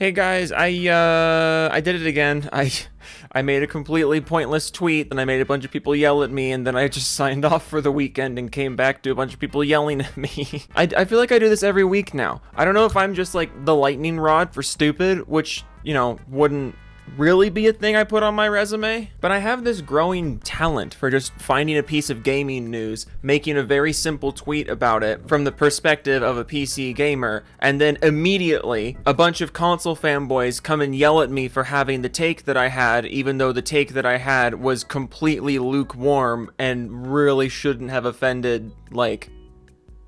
Hey guys, I did it again. I made a completely pointless tweet, then I made a bunch of people yell at me, and then I just signed off for the weekend and came back to a bunch of people yelling at me. I feel like I do this every week now. I don't know if I'm just like the lightning rod for stupid, which, you know, wouldn't really be a thing I put on my resume, but I have this growing talent for just finding a piece of gaming news, making a very simple tweet about it from the perspective of a PC gamer, and then immediately a bunch of console fanboys come and yell at me for having the take that I had, even though the take that I had was completely lukewarm and really shouldn't have offended, like,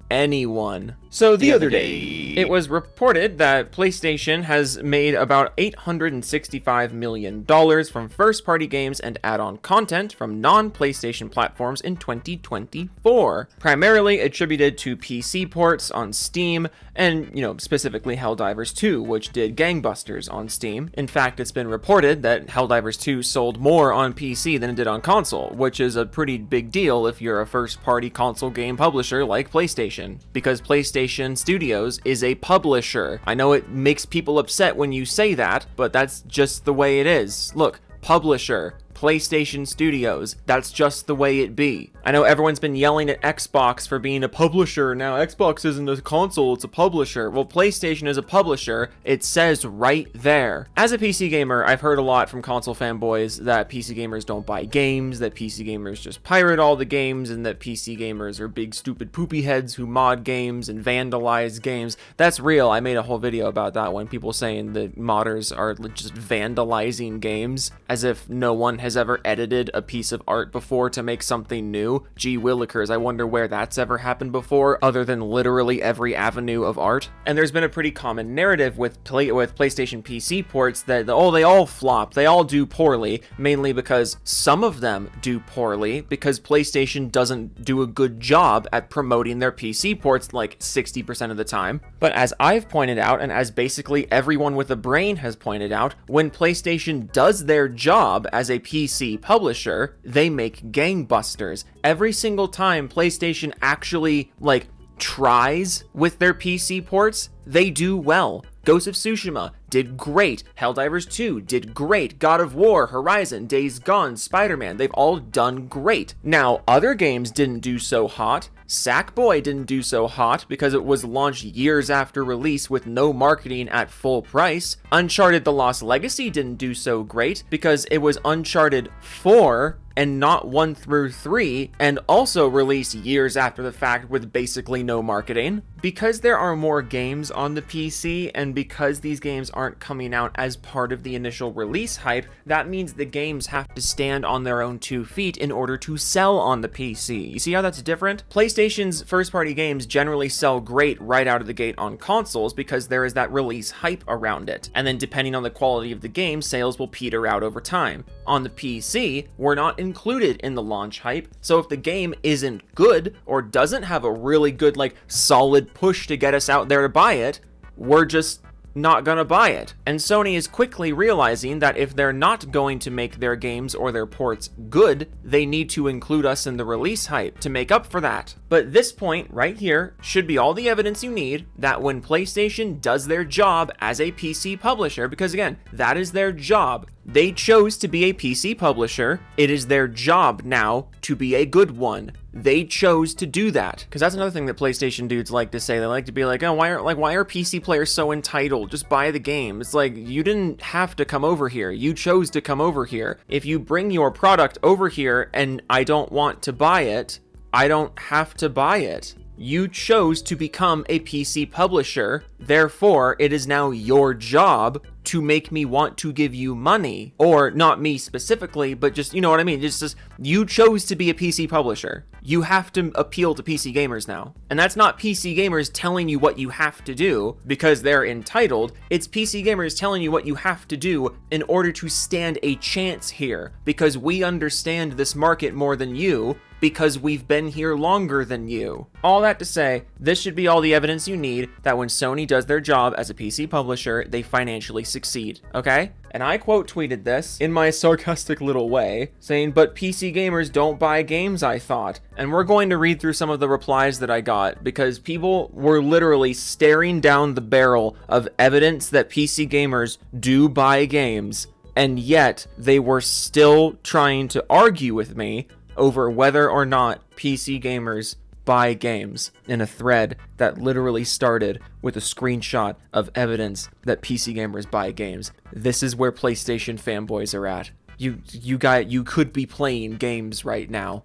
anyone. So the other day, it was reported that PlayStation has made about $865 million from first-party games and add-on content from non-PlayStation platforms in 2024, primarily attributed to PC ports on Steam and, you know, specifically Helldivers 2, which did gangbusters on Steam. In fact, it's been reported that Helldivers 2 sold more on PC than it did on console, which is a pretty big deal if you're a first-party console game publisher like PlayStation, because PlayStation Studios is a publisher. I know it makes people upset when you say that, but that's just the way it is. Look, publisher, PlayStation Studios, that's just the way it be. I know everyone's been yelling at Xbox for being a publisher. Now Xbox isn't a console, it's a publisher. Well, PlayStation is a publisher. It says right there. As a PC gamer, I've heard a lot from console fanboys that PC gamers don't buy games, that PC gamers just pirate all the games, and that PC gamers are big stupid poopy heads who mod games and vandalize games. That's real. I made a whole video about that one. People saying that modders are just vandalizing games as if no one has ever edited a piece of art before to make something new. Gee willikers, I wonder where that's ever happened before, other than literally every avenue of art. And there's been a pretty common narrative with PlayStation PC ports that, oh, they all flop, they all do poorly, mainly because some of them do poorly, because PlayStation doesn't do a good job at promoting their PC ports like 60% of the time. But as I've pointed out, and as basically everyone with a brain has pointed out, when PlayStation does their job as a PC publisher, they make gangbusters. Every single time PlayStation actually, like, tries with their PC ports, they do well. Ghost of Tsushima did great. Helldivers 2 did great. God of War, Horizon, Days Gone, Spider-Man, they've all done great. Now, other games didn't do so hot. Sackboy didn't do so hot because it was launched years after release with no marketing at full price. Uncharted The Lost Legacy didn't do so great because it was Uncharted 4 and not 1 through 3, and also released years after the fact with basically no marketing. Because there are more games on the PC, and because these games aren't coming out as part of the initial release hype, that means the games have to stand on their own 2 feet in order to sell on the PC. You see how that's different? PlayStation's first-party games generally sell great right out of the gate on consoles because there is that release hype around it. And then depending on the quality of the game, sales will peter out over time. On the PC, we're not included in the launch hype, so if the game isn't good or doesn't have a really good, like, solid push to get us out there to buy it, we're just not gonna buy it. And Sony is quickly realizing that if they're not going to make their games or their ports good, they need to include us in the release hype to make up for that. But this point right here should be all the evidence you need that when PlayStation does their job as a PC publisher, because again, that is their job. They chose to be a PC publisher. It is their job now to be a good one. They chose to do that. Because that's another thing that PlayStation dudes like to say. They like to be like, oh, why are PC players so entitled? Just buy the game. It's like, you didn't have to come over here. You chose to come over here. If you bring your product over here and I don't want to buy it, I don't have to buy it. You chose to become a PC publisher, therefore it is now your job to make me want to give you money. Or not me specifically, but just, you know what I mean? It's just, you chose to be a PC publisher. You have to appeal to PC gamers now. And that's not PC gamers telling you what you have to do because they're entitled. It's PC gamers telling you what you have to do in order to stand a chance here. Because we understand this market more than you, because we've been here longer than you. All that to say, this should be all the evidence you need that when Sony does their job as a PC publisher, they financially succeed, okay? And I quote tweeted this in my sarcastic little way, saying, but PC gamers don't buy games, I thought. And we're going to read through some of the replies that I got, because people were literally staring down the barrel of evidence that PC gamers do buy games, and yet they were still trying to argue with me over whether or not PC gamers buy games in a thread that literally started with a screenshot of evidence that PC gamers buy games. This is where PlayStation fanboys are at. You could be playing games right now,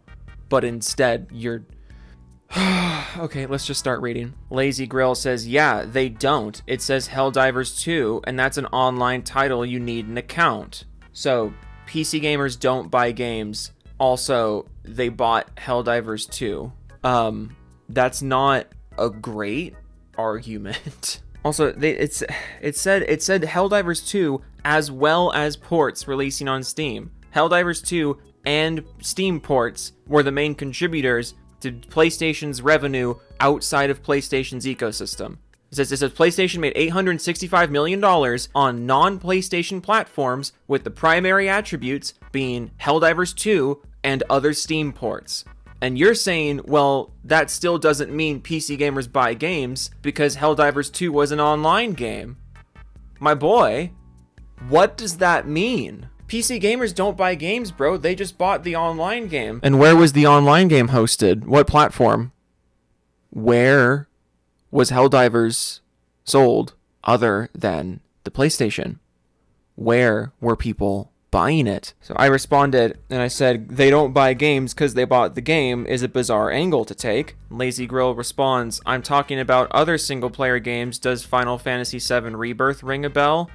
but instead you're... Okay, let's just start reading. Lazy Grill says, yeah, they don't. It says Helldivers 2, and that's an online title. You need an account. So, PC gamers don't buy games. Also, they bought Helldivers 2. That's not a great argument. Also, it said Helldivers 2 as well as ports releasing on Steam. Helldivers 2 and Steam ports were the main contributors to PlayStation's revenue outside of PlayStation's ecosystem. It says PlayStation made $865 million on non-PlayStation platforms, with the primary attributes being Helldivers 2 and other Steam ports. And you're saying, well, that still doesn't mean PC gamers buy games because Helldivers 2 was an online game. My boy, what does that mean? PC gamers don't buy games, bro. They just bought the online game. And where was the online game hosted? What platform? Where was Helldivers sold other than the PlayStation? Where were people buying it? So I responded and I said, they don't buy games because they bought the game is a bizarre angle to take. Lazy Grill responds, I'm talking about other single player games. Does Final Fantasy VII Rebirth ring a bell?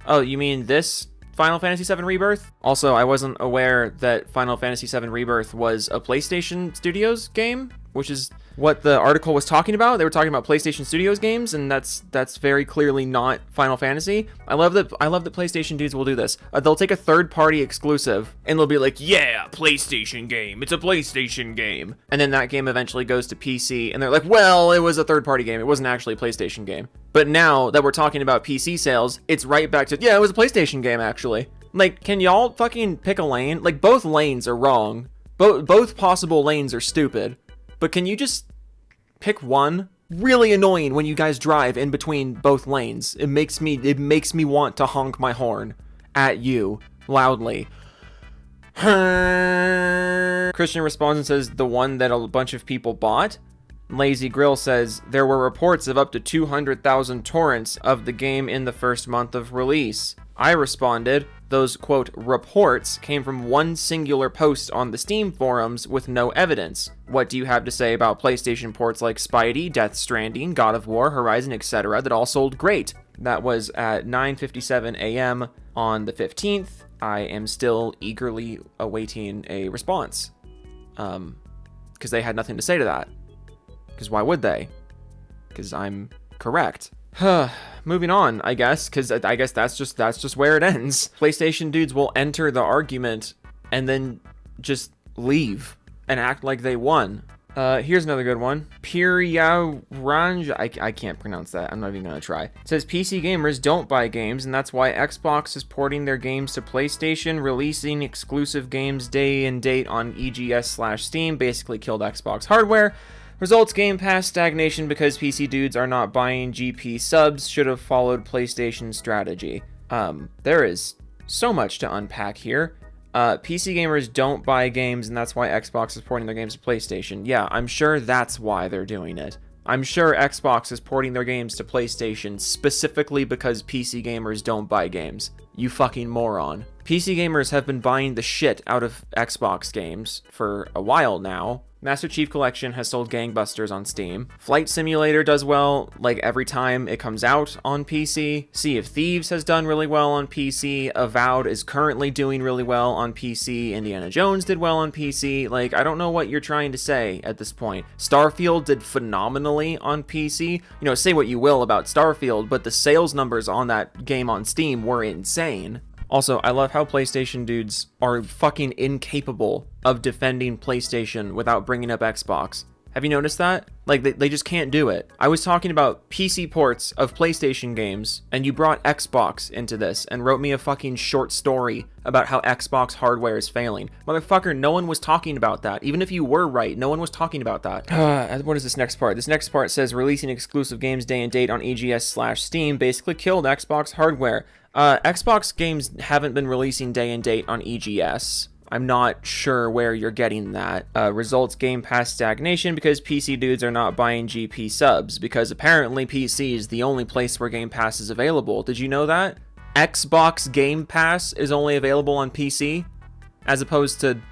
Oh, you mean this Final Fantasy VII Rebirth? Also, I wasn't aware that Final Fantasy VII Rebirth was a PlayStation Studios game, which is what the article was talking about. They were talking about PlayStation Studios games, and that's very clearly not Final Fantasy. I love that PlayStation dudes will do this. They'll take a third-party exclusive, and they'll be like, yeah, PlayStation game. It's a PlayStation game. And then that game eventually goes to PC, and they're like, well, it was a third-party game. It wasn't actually a PlayStation game. But now that we're talking about PC sales, it's right back to, yeah, it was a PlayStation game, actually. Like, can y'all fucking pick a lane? Like, both lanes are wrong. Both possible lanes are stupid. But can you just pick one? Really annoying when you guys drive in between both lanes. It makes me want to honk my horn at you loudly. Christian responds and says, the one that a bunch of people bought? Lazy Grill says, there were reports of up to 200,000 torrents of the game in the first month of release. I responded, those, quote, reports came from one singular post on the Steam forums with no evidence. What do you have to say about PlayStation ports like Spidey, Death Stranding, God of War, Horizon, etc. that all sold great? That was at 9:57 a.m. on the 15th. I am still eagerly awaiting a response. Because they had nothing to say to that. Because why would they? Because I'm correct. Moving on, I guess, because I guess that's just where it ends. PlayStation dudes will enter the argument and then just leave and act like they won. Here's another good one. Piryaranj, I can't pronounce that. I'm not even gonna try. It says PC gamers don't buy games, and that's why Xbox is porting their games to PlayStation, releasing exclusive games day and date on EGS/Steam, basically killed Xbox hardware. Results, Game Pass stagnation because PC dudes are not buying GP subs, should have followed PlayStation's strategy. There is so much to unpack here. PC gamers don't buy games, and that's why Xbox is porting their games to PlayStation. Yeah, I'm sure that's why they're doing it. I'm sure Xbox is porting their games to PlayStation specifically because PC gamers don't buy games. You fucking moron. PC gamers have been buying the shit out of Xbox games for a while now. Master Chief Collection has sold gangbusters on Steam. Flight Simulator does well, like, every time it comes out on PC. Sea of Thieves has done really well on PC. Avowed is currently doing really well on PC. Indiana Jones did well on PC. Like, I don't know what you're trying to say at this point. Starfield did phenomenally on PC. You know, say what you will about Starfield, but the sales numbers on that game on Steam were insane. Also, I love how PlayStation dudes are fucking incapable of defending PlayStation without bringing up Xbox. Have you noticed that? Like, they just can't do it. I was talking about PC ports of PlayStation games, and you brought Xbox into this and wrote me a fucking short story about how Xbox hardware is failing. Motherfucker, no one was talking about that. Even if you were right, no one was talking about that. What is this next part? This next part says releasing exclusive games day and date on EGS/Steam basically killed Xbox hardware. Xbox games haven't been releasing day and date on EGS. I'm not sure where you're getting that. Results Game Pass stagnation because PC dudes are not buying GP subs, because apparently PC is the only place where Game Pass is available. Did you know that? Xbox Game Pass is only available on PC, as opposed to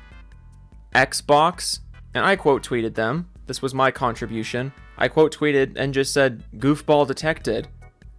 Xbox. And I quote tweeted them. This was my contribution. I quote tweeted and just said, "Goofball detected."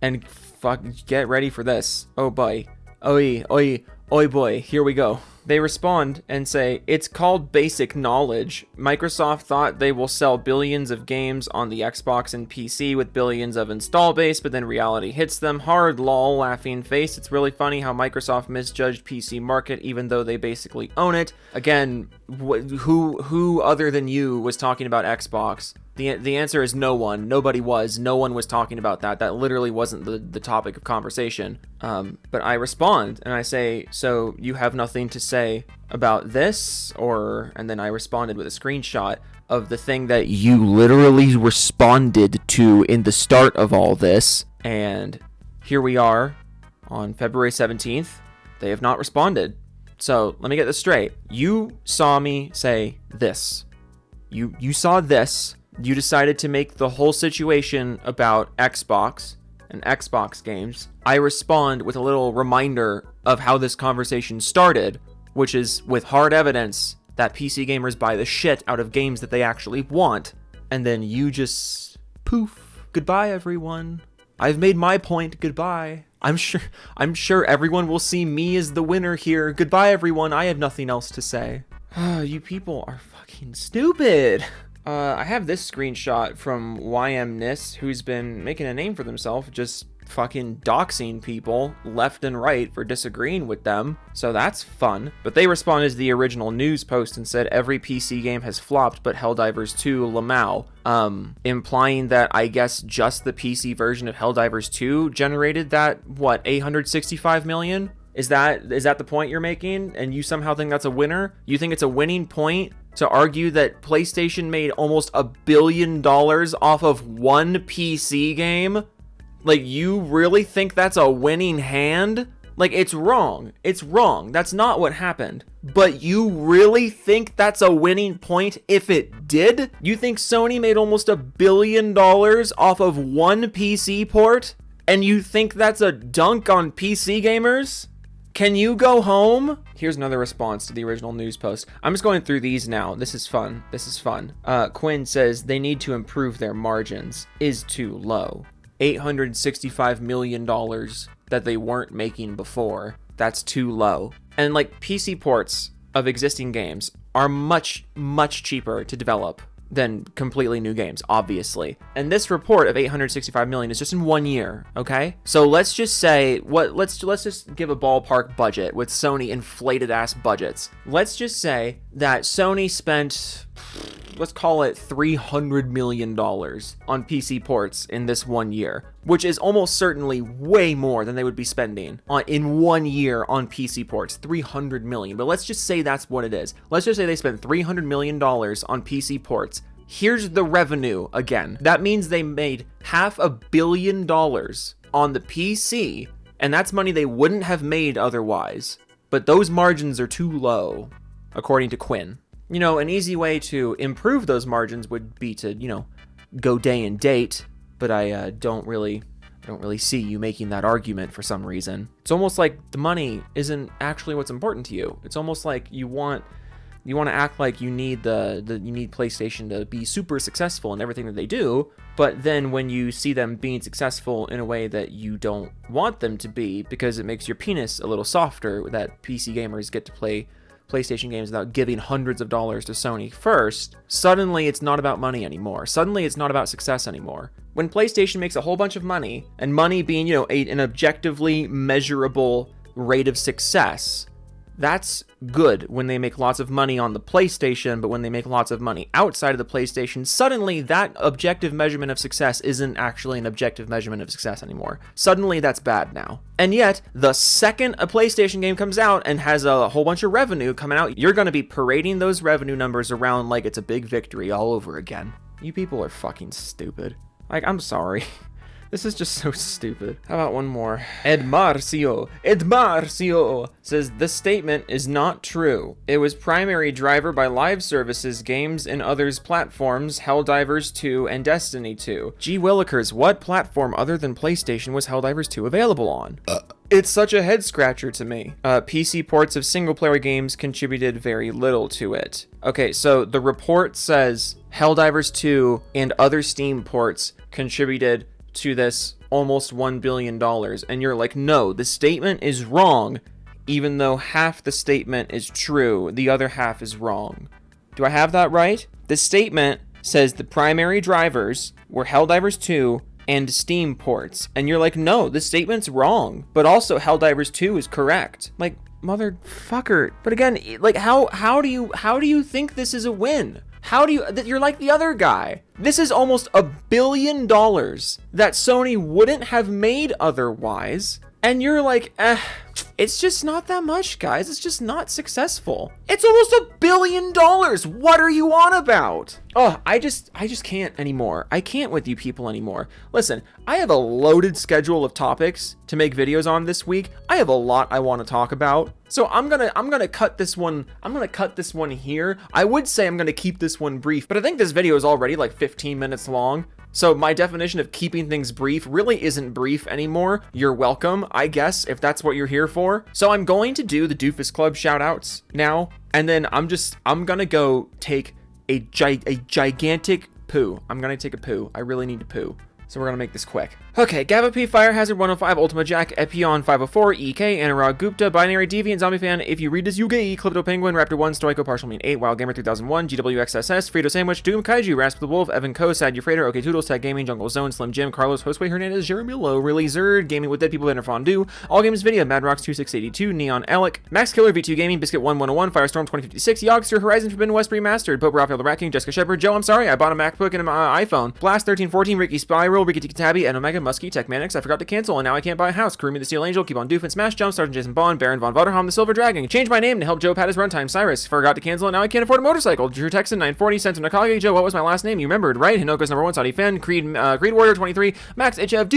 And fuck, get ready for this. Oh boy. Oi, oi, oi boy, here we go. They respond and say, "It's called basic knowledge. Microsoft thought they will sell billions of games on the Xbox and PC with billions of install base, but then reality hits them hard. Lol, laughing face. It's really funny how Microsoft misjudged PC market even though they basically own it." Again, who other than you was talking about Xbox? The answer is no one. Nobody was. No one was talking about that. That literally wasn't the topic of conversation. But I respond and I say, "So you have nothing to say about this?" And then I responded with a screenshot of the thing that you literally responded to in the start of all this. And here we are on February 17th. They have not responded. So let me get this straight. You saw me say this. You saw this. You decided to make the whole situation about Xbox and Xbox games. I respond with a little reminder of how this conversation started, which is with hard evidence that PC gamers buy the shit out of games that they actually want. And then you just poof. Goodbye, everyone. I've made my point. Goodbye. I'm sure everyone will see me as the winner here. Goodbye, everyone. I have nothing else to say. You people are fucking stupid. I have this screenshot from YMNIS, who's been making a name for themselves, just fucking doxing people left and right for disagreeing with them. So that's fun. But they responded to the original news post and said every PC game has flopped but Helldivers 2 Lamau. Implying that I guess just the PC version of Helldivers 2 generated that, what, 865 million? Is that the point you're making? And you somehow think that's a winner? You think it's a winning point to argue that PlayStation made almost $1 billion off of one PC game? Like, you really think that's a winning hand? Like, it's wrong. It's wrong. That's not what happened. But you really think that's a winning point if it did? You think Sony made almost $1 billion off of one PC port? And you think that's a dunk on PC gamers? Can you go home? Here's another response to the original news post. I'm just going through these now. This is fun. Quinn says they need to improve their margins. Is too low. $865 million that they weren't making before. That's too low. And like, PC ports of existing games are much, much cheaper to develop than completely new games, obviously. And this report of 865 million is just in 1 year, okay? So let's just say, let's just give a ballpark budget with Sony inflated ass budgets. Let's just say that Sony spent, let's call it $300 million on PC ports in this 1 year, which is almost certainly way more than they would be spending in 1 year on PC ports, 300 million. But let's just say that's what it is. Let's just say they spent $300 million on PC ports. Here's the revenue again. That means they made $500 million on the PC, and that's money they wouldn't have made otherwise. But those margins are too low, according to Quinn. You know, an easy way to improve those margins would be to, you know, go day and date, but I don't really see you making that argument for some reason. It's almost like the money isn't actually what's important to you. It's almost like you want to act like you need you need PlayStation to be super successful in everything that they do, but then when you see them being successful in a way that you don't want them to be, because it makes your penis a little softer, that PC gamers get to play PlayStation games without giving hundreds of dollars to Sony first, suddenly it's not about money anymore. Suddenly it's not about success anymore. When PlayStation makes a whole bunch of money, and money being, you know, an objectively measurable rate of success. That's good when they make lots of money on the PlayStation, but when they make lots of money outside of the PlayStation, suddenly that objective measurement of success isn't actually an objective measurement of success anymore. Suddenly that's bad now. And yet, the second a PlayStation game comes out and has a whole bunch of revenue coming out, you're going to be parading those revenue numbers around like it's a big victory all over again. You people are fucking stupid. Like, I'm sorry. This is just so stupid. How about one more? Edmarcio says, this statement is not true. It was primary driver by live services, games, and others platforms, Helldivers 2 and Destiny 2. Gee willikers, what platform other than PlayStation was Helldivers 2 available on? It's such a head scratcher to me. PC ports of single player games contributed very little to it. Okay, so the report says Helldivers 2 and other Steam ports contributed to this almost $1 billion. And you're like, no, the statement is wrong, even though half the statement is true, the other half is wrong. Do I have that right? The statement says the primary drivers were Helldivers 2 and Steam ports. And you're like, no, the statement's wrong. But also Helldivers 2 is correct. Like, motherfucker. But again, like, how do you think this is a win? How do you're like the other guy. This is almost $1 billion that Sony wouldn't have made otherwise. And you're like, it's just not that much, guys. It's just not successful. It's almost $1 billion. What are you on about? Oh, I just can't anymore. I can't with you people anymore. Listen, I have a loaded schedule of topics to make videos on this week. I have a lot I want to talk about. So I'm gonna cut this one. I'm gonna cut this one here. I would say I'm gonna keep this one brief, but I think this video is already like 15 minutes long. So my definition of keeping things brief really isn't brief anymore. You're welcome, I guess, if that's what you're here for. So I'm going to do the Doofus Club shoutouts now, and then I'm gonna go take a gigantic poo. I'm gonna take a poo. I really need to poo. So we're gonna make this quick. Okay, Gava P, Fire Hazard 105, Ultima Jack, Epion 504, EK, Anurag Gupta, Binary Deviant, Zombie Fan, If You Read This, You Gay, Clipto Penguin, Raptor 1, Stoico, Partial Mean 8, Wild Gamer 3001, GWXSS, Frito Sandwich, Doom Kaiju, Rasp the Wolf, Evan Co, Sad You Freighter, OK Toodles, Tag Gaming, Jungle Zone, Slim Jim, Carlos, Josue Hernandez, Jeremy Lowe, Really Zerd, Gaming with Dead People, Banner Fondue, All Games Video, Mad Rocks 2682, Neon Alec, Max Killer, V2 Gaming, Biscuit 1101, Firestorm 2056, Yogster, Horizon Forbidden West Remastered, Pope Raphael the Rat King, Jessica Shepard, Joe, I'm sorry, I bought a MacBook and an iPhone, Blast 1314, Ricky Spiral, Ricky Tiki Tabby, and Omega Muskie, Techmanics, I forgot to cancel, and now I can't buy a house. Karumi the Steel Angel, Keep on Doofing, Smash Jump, Sergeant Jason Bond, Baron Von Votterholm, the Silver Dragon, change my name to help Joe pad his runtime, Cyrus, forgot to cancel, and now I can't afford a motorcycle. Drew Texan 940, Sensor Nakage, Joe, what was my last name? You remembered, right? Hinoko's #1 Saudi fan, Creed Warrior 23, Max HF,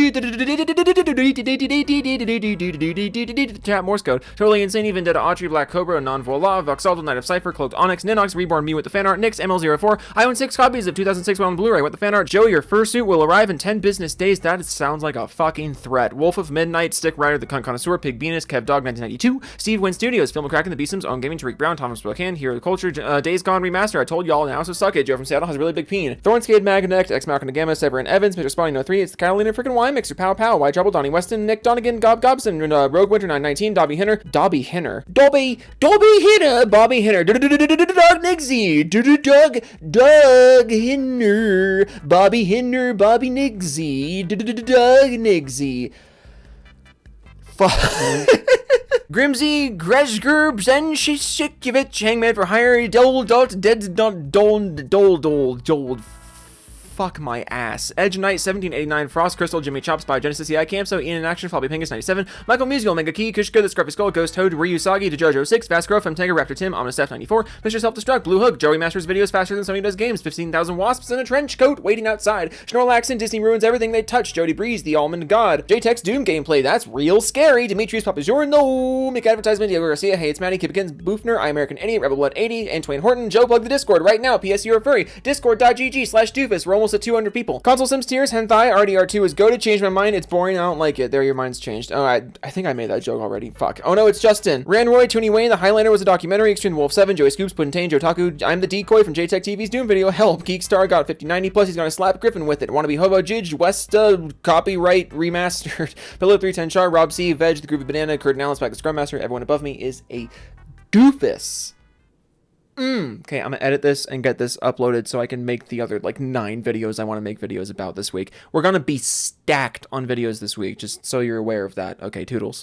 chat Morse code, Totally Insane, Vendetta Autry, Black Cobra, Non-Voila, Voxaldo, Knight of Cypher, Cloaked Onyx, Ninox, Reborn Me with the fan art, Nix, ML04, I own 6 copies of 2006 on Blu-ray with the fan art, Joe, your fursuit will arrive in 10 business days. That sounds like a fucking threat. Wolf of Midnight, Stick Rider, The Cunt Connoisseur, Pig Venus, Kev Dog 1992, Steve Wynn Studios, Film McCracken, The Beastums, Own Gaming, Tariq Brown, Thomas Spokane, Hero of the Culture, Days Gone Remaster, I told y'all now, so suck it. Joe from Seattle has a really big peen. Thornscade, Magnect, X Malcolm Gamma, Severin Evans, Mr. Spawning 03, it's the Carolina freaking Y Mixer, Pow Pow, White Trouble, Donnie Weston, Nick Donegan, Gob Gobson, Rogue Winter 919, Dobby Hinner, Bobby Hinner, Dog Nixie, Doug Hinner, Bobby Hinner, Bobby Nixie, Doug Nixie. Grimsy, Gresger, Zenshishikivich, Hangman for Hire, Fuck my ass. Edge Knight 1789, Frost Crystal, Jimmy Chops by Genesis EI Campso, Ian in Action, Floppy Pingus 97, Michael Musial, Mega Key, Kushka, The Scruffy Skull, Ghost Toad, Ryu Sagi, DeJojo 6, Fast Growth, Femtango, Raptor Tim, Ominous Steph 94, Mr. Self Destruct, Blue Hook, Joey Masters videos faster than Sony does games, 15,000 wasps in a trench coat waiting outside, Schnorlax and Disney ruins everything they touch, Jody Breeze, The Almond God, JTEX Doom gameplay, that's real scary, Demetrius Papazorno, Mick Advertisement, Diego Garcia, Hey It's Maddie, Kipkins, Boofner, I American Idiot, Rebel Blood 80, and Twain Horton, Joe plug the Discord right now, PS You're a Furry, discord.gg/doofus, we're almost at 200 people. Console Sims Tears, Hentai, RDR2 is go to change my mind. It's boring. I don't like it. There, your mind's changed. Oh, I think I made that joke already. Fuck. Oh no, it's Justin. Ranroy, Toonie Wayne, The Highlander was a documentary. Extreme Wolf 7, Joey Scoops, Puddintain, Jotaku. I'm the decoy from JTech TV's Doom video. Help. Geekstar got 5090. Plus, he's gonna slap Griffin with it. Wanna be Hobo Jidge, Westa, copyright remastered. Pillow 310 Char, Rob C, Veg, The Groovy Banana, Curtin Allen, Spike the Scrum Master. Everyone above me is a doofus. Okay, I'm gonna edit this and get this uploaded so I can make the other, 9 videos I want to make videos about this week. We're gonna be stacked on videos this week, just so you're aware of that. Okay, toodles.